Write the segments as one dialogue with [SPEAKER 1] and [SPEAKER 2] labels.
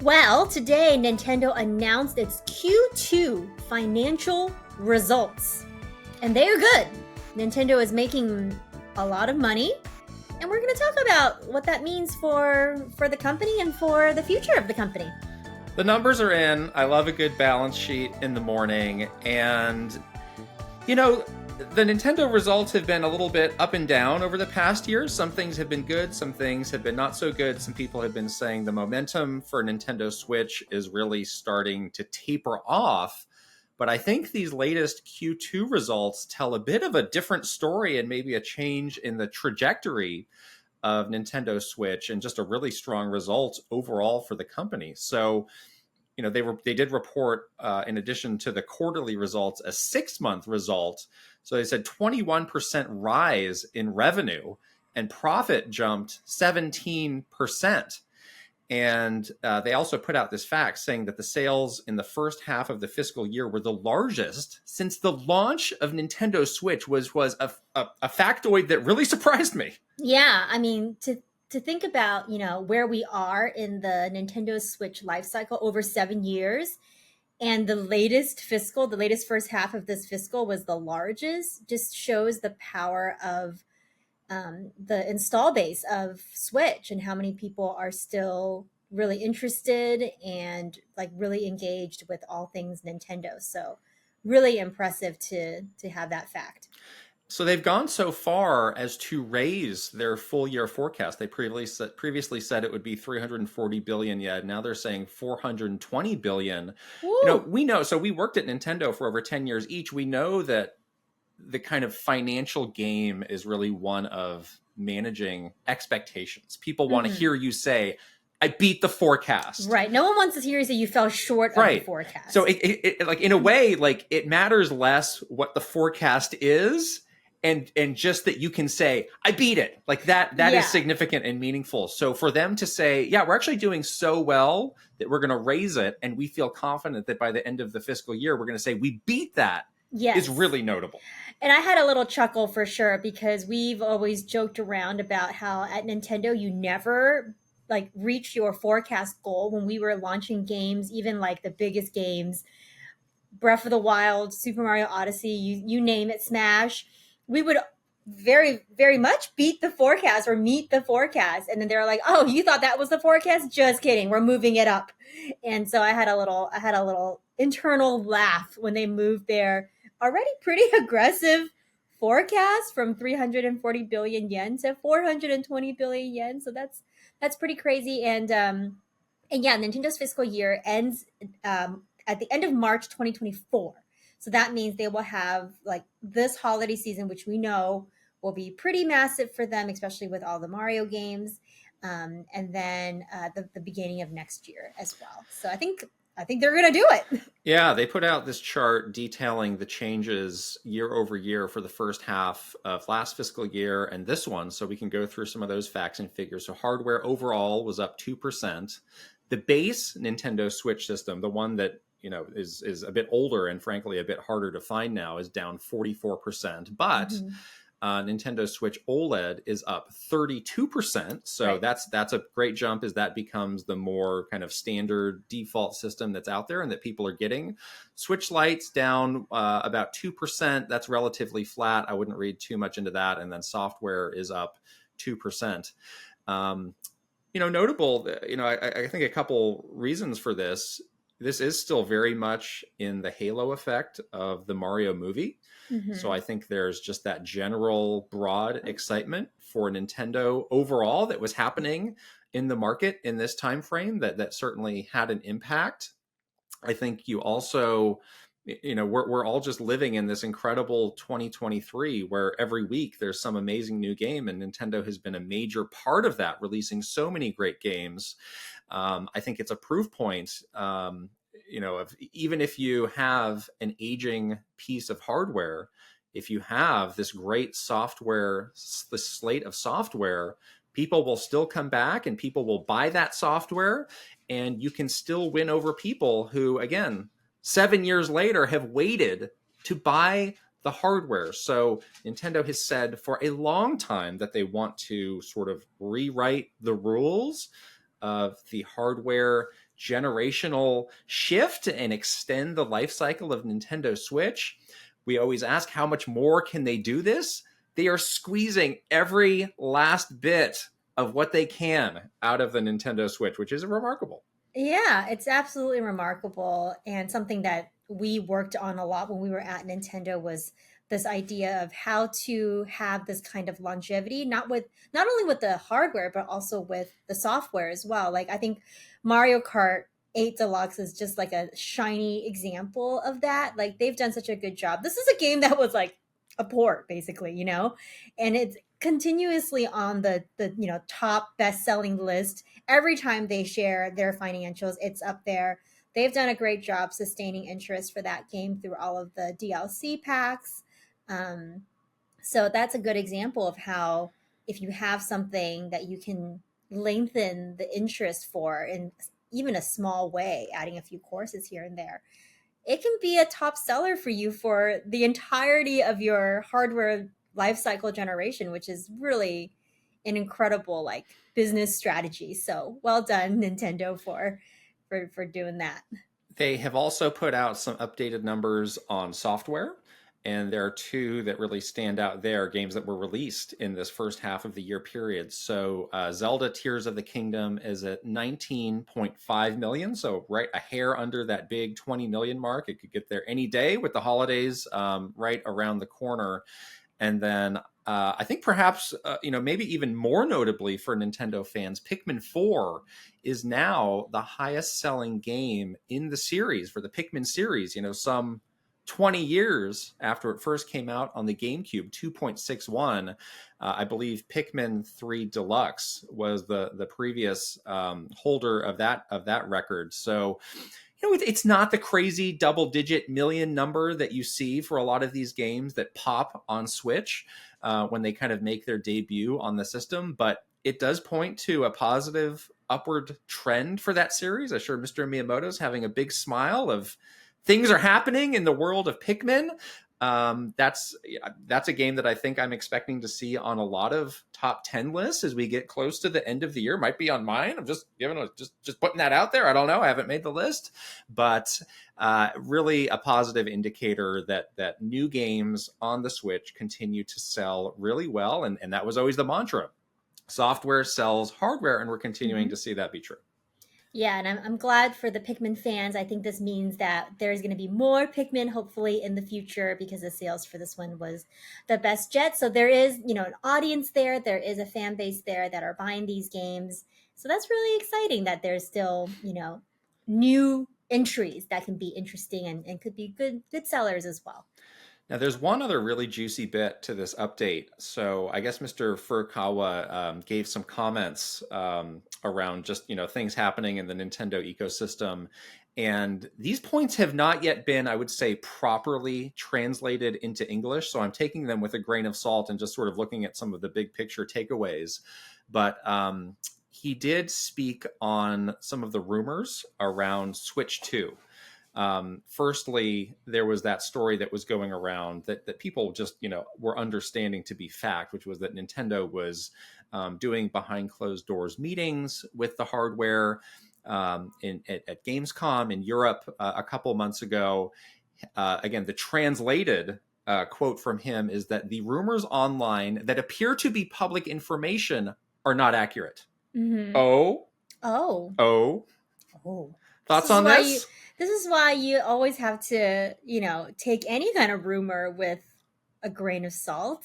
[SPEAKER 1] Well, today Nintendo announced its Q2 financial results. And they are good. Nintendo is making a lot of money, and we're going to talk about what that means for the company and for the future of the company.
[SPEAKER 2] The numbers are in. I love a good balance sheet in the morning. And, the Nintendo results have been a little bit up and down over the past year. Some things have been good. Some things have been not so good. Some people have been saying the momentum for Nintendo Switch is really starting to taper off. But I think these latest Q2 results tell a bit of a different story and maybe a change in the trajectory of Nintendo Switch and just a really strong result overall for the company. So, they did report, in addition to the quarterly results, a 6-month result. So they said 21% rise in revenue and profit jumped 17%. And they also put out this fact saying that the sales in the first half of the fiscal year were the largest since the launch of Nintendo Switch, was a factoid that really surprised me.
[SPEAKER 1] Yeah, I mean, to think about, where we are in the Nintendo Switch life cycle over 7 years, and the latest first half of this fiscal was the largest, just shows the power of the install base of Switch and how many people are still really interested and like really engaged with all things Nintendo. So really impressive to have that fact.
[SPEAKER 2] So they've gone so far as to raise their full year forecast. They previously said it would be 340 billion yen. Now they're saying 420 billion.
[SPEAKER 1] Woo!
[SPEAKER 2] We know, so we worked at Nintendo for over 10 years each. We know that the kind of financial game is really one of managing expectations. People want to hear you say, I beat the forecast.
[SPEAKER 1] Right. No one wants to hear you say you fell short of the forecast.
[SPEAKER 2] So it like, in a way, like, it matters less what the forecast is, and just that you can say, I beat it. Like that is significant and meaningful. So for them to say, yeah, we're actually doing so well that we're going to raise it, and we feel confident that by the end of the fiscal year, we're going to say we beat that, is really notable.
[SPEAKER 1] And I had a little chuckle for sure, because we've always joked around about how at Nintendo, you never like reach your forecast goal. When we were launching games, even like the biggest games, Breath of the Wild, Super Mario Odyssey, you name it, Smash, we would very, very much beat the forecast or meet the forecast. And then they're like, oh, you thought that was the forecast? Just kidding. We're moving it up. And so I had a little internal laugh when they moved their already pretty aggressive forecast from 340 billion yen to 420 billion yen. So that's pretty crazy. And yeah, Nintendo's fiscal year ends at the end of March 2024. So that means they will have like this holiday season, which we know will be pretty massive for them, especially with all the Mario games, and then the beginning of next year as well. So I think they're going to do it.
[SPEAKER 2] Yeah, they put out this chart detailing the changes year over year for the first half of last fiscal year and this one, so we can go through some of those facts and figures. So hardware overall was up 2%. The base Nintendo Switch system, the one that is a bit older and frankly a bit harder to find now, is down 44%. But Nintendo Switch OLED is up 32%. So right. That's a great jump, as that becomes the more kind of standard default system that's out there and that people are getting. Switch Lite's down about 2%. That's relatively flat. I wouldn't read too much into that. And then software is up 2%. Notable, I think a couple reasons for this. This is still very much in the halo effect of the Mario movie. So I think there's just that general broad excitement for Nintendo overall that was happening in the market in this time frame that certainly had an impact. I think you also, we're all just living in this incredible 2023 where every week there's some amazing new game, and Nintendo has been a major part of that, releasing so many great games. I think it's a proof point, even if you have an aging piece of hardware, if you have this great software, this slate of software, people will still come back and people will buy that software, and you can still win over people who, again, 7 years later have waited to buy the hardware. So Nintendo has said for a long time that they want to sort of rewrite the rules of the hardware generational shift and extend the life cycle of Nintendo Switch. We always ask, how much more can they do this? They are squeezing every last bit of what they can out of the Nintendo Switch, which is remarkable.
[SPEAKER 1] Yeah, it's absolutely remarkable, and something that we worked on a lot when we were at Nintendo was this idea of how to have this kind of longevity, not only with the hardware but also with the software as well. Like I think Mario Kart 8 Deluxe is just like a shiny example of that. Like they've done such a good job. This is a game that was like a port basically, and it's continuously on the top best-selling list every time they share their financials. It's up there. They've done a great job sustaining interest for that game through all of the DLC packs. um, so that's a good example of how, if you have something that you can lengthen the interest for in even a small way, adding a few courses here and there, it can be a top seller for you for the entirety of your hardware life cycle generation, which is really an incredible like business strategy. So well done, Nintendo, for doing that.
[SPEAKER 2] They have also put out some updated numbers on software. And there are two that really stand out there, games that were released in this first half of the year period. So Zelda Tears of the Kingdom is at 19.5 million. So right a hair under that big 20 million mark. It could get there any day with the holidays right around the corner. And then I think perhaps, maybe even more notably for Nintendo fans, Pikmin 4 is now the highest selling game in the series for the Pikmin series, some 20 years after it first came out on the GameCube, 2.61. I believe Pikmin 3 Deluxe was the previous holder of that record. So, it's not the crazy double-digit million number that you see for a lot of these games that pop on Switch when they kind of make their debut on the system, but it does point to a positive upward trend for that series. I'm sure Mr. Miyamoto's having a big smile of things are happening in the world of Pikmin. That's a game that I think I'm expecting to see on a lot of top 10 lists as we get close to the end of the year. Might be on mine. I'm just just putting that out there. I don't know. I haven't made the list, but really a positive indicator that new games on the Switch continue to sell really well. And that was always the mantra. Software sells hardware, and we're continuing to see that be true.
[SPEAKER 1] Yeah, and I'm glad for the Pikmin fans. I think this means that there's going to be more Pikmin hopefully in the future because the sales for this one was the best yet. So there is, an audience there. There is a fan base there that are buying these games. So that's really exciting that there's still, new entries that can be interesting and could be good sellers as well.
[SPEAKER 2] Now, there's one other really juicy bit to this update. So I guess Mr. Furukawa gave some comments around just, things happening in the Nintendo ecosystem. And these points have not yet been, I would say, properly translated into English. So I'm taking them with a grain of salt and just sort of looking at some of the big picture takeaways. But he did speak on some of the rumors around Switch 2. Firstly, there was that story that was going around that people just, were understanding to be fact, which was that Nintendo was doing behind closed doors meetings with the hardware at Gamescom in Europe a couple months ago. Again, the translated quote from him is that the rumors online that appear to be public information are not accurate.
[SPEAKER 1] Mm-hmm.
[SPEAKER 2] Oh. Thoughts on this?
[SPEAKER 1] This is why you always have to, take any kind of rumor with a grain of salt.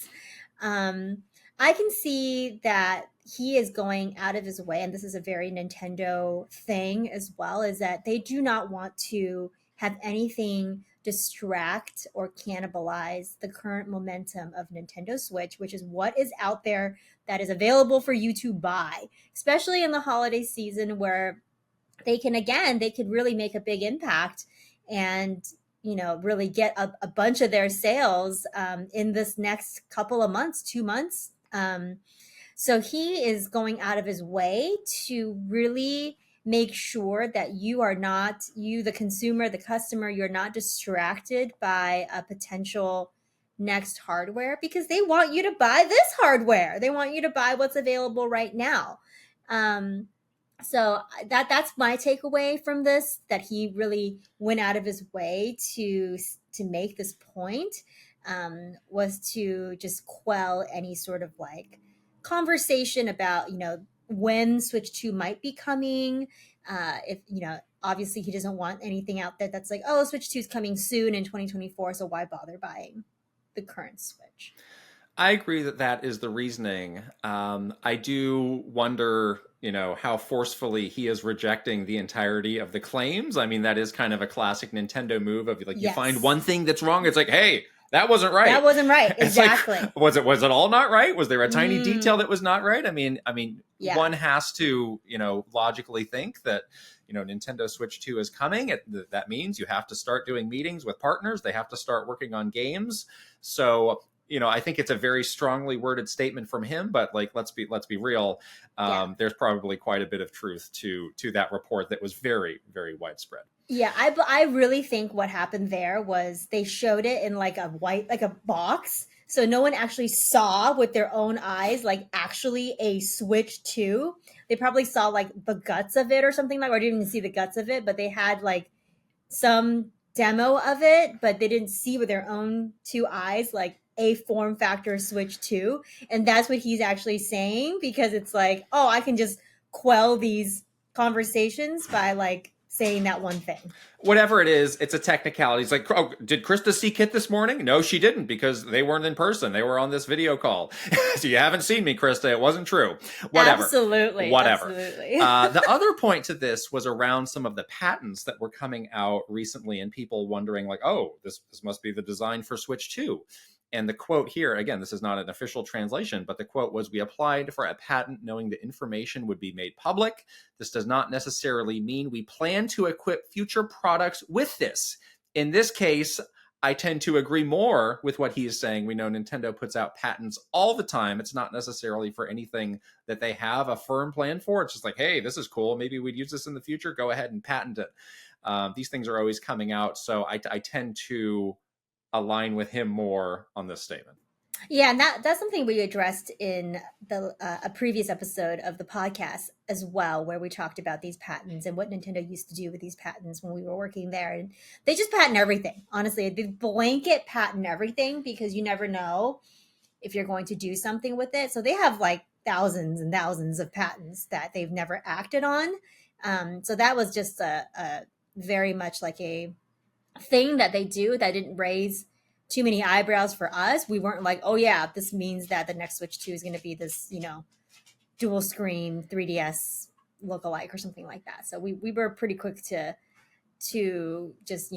[SPEAKER 1] I can see that he is going out of his way, and this is a very Nintendo thing as well, is that they do not want to have anything distract or cannibalize the current momentum of Nintendo Switch, which is what is out there that is available for you to buy, especially in the holiday season where they could really make a big impact and really get a bunch of their sales in this next couple of months, 2 months. So he is going out of his way to really make sure that you, the consumer, the customer, you're not distracted by a potential next hardware, because they want you to buy this hardware. They want you to buy what's available right now. So that's my takeaway from this, that he really went out of his way to make this point, was to just quell any sort of like conversation about, when Switch 2 might be coming. If obviously he doesn't want anything out there that's like, oh, Switch 2 is coming soon in 2024, so why bother buying the current Switch?
[SPEAKER 2] I agree that that is the reasoning. I do wonder, how forcefully he is rejecting the entirety of the claims. I mean, that is kind of a classic Nintendo move of like, you find
[SPEAKER 1] Yes.
[SPEAKER 2] one thing that's wrong, it's like, hey, that wasn't right.
[SPEAKER 1] That wasn't right.
[SPEAKER 2] It's
[SPEAKER 1] Exactly.
[SPEAKER 2] like, was it all not right? Was there a tiny detail that was not right? I mean,
[SPEAKER 1] Yeah.
[SPEAKER 2] one has to, logically think that, Nintendo Switch 2 is coming. That means you have to start doing meetings with partners. They have to start working on games. So, I think it's a very strongly worded statement from him, but like, let's be real. There's probably quite a bit of truth to that report that was very, very widespread.
[SPEAKER 1] Yeah, I really think what happened there was they showed it in like a box, so no one actually saw with their own eyes like actually a Switch 2. They probably saw like the guts of it or something, like, or didn't even see the guts of it, but they had like some demo of it, but they didn't see with their own two eyes like a form factor Switch 2. And that's what he's actually saying, because it's like, oh, I can just quell these conversations by like saying that one thing.
[SPEAKER 2] Whatever it is, it's a technicality. It's like, oh, did Krysta see Kit this morning? No, she didn't, because they weren't in person. They were on this video call. So you haven't seen me, Krysta. It wasn't true. Whatever.
[SPEAKER 1] Absolutely.
[SPEAKER 2] Whatever.
[SPEAKER 1] Absolutely.
[SPEAKER 2] The other point to this was around some of the patents that were coming out recently, and people wondering like, oh, this must be the design for Switch 2. And the quote here, again, this is not an official translation, but the quote was, "We applied for a patent knowing the information would be made public. This does not necessarily mean we plan to equip future products with this." In this case, I tend to agree more with what he is saying. We know Nintendo puts out patents all the time. It's not necessarily for anything that they have a firm plan for. It's just like, hey, this is cool. Maybe we'd use this in the future. Go ahead and patent it. These things are always coming out. So I tend to align with him more on this statement.
[SPEAKER 1] Yeah, and that's something we addressed in the a previous episode of the podcast as well, where we talked about these patents and what Nintendo used to do with these patents when we were working there. And they just patent everything. Honestly, they blanket patent everything, because you never know if you're going to do something with it. So they have like thousands and thousands of patents that they've never acted on. So that was just a very much like a thing that they do that didn't raise too many eyebrows for us. We weren't like, oh yeah, this means that the next Switch 2 is going to be this, dual screen 3DS lookalike or something like that. So we were pretty quick to just,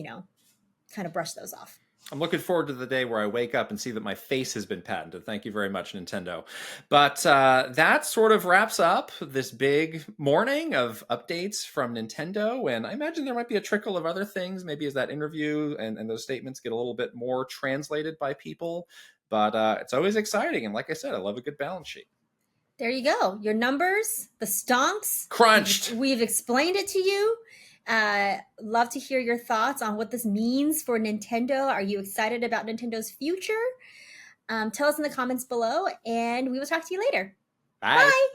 [SPEAKER 1] kind of brush those off.
[SPEAKER 2] I'm looking forward to the day where I wake up and see that my face has been patented. Thank you very much, Nintendo. But that sort of wraps up this big morning of updates from Nintendo. And I imagine there might be a trickle of other things, maybe as that interview and those statements get a little bit more translated by people. But it's always exciting. And like I said, I love a good balance sheet.
[SPEAKER 1] There you go. Your numbers, the stonks.
[SPEAKER 2] Crunched.
[SPEAKER 1] We've explained it to you. Love to hear your thoughts on what this means for Nintendo. Are you excited about Nintendo's future? Tell us in the comments below, and we will talk to you later.
[SPEAKER 2] Bye.
[SPEAKER 1] Bye.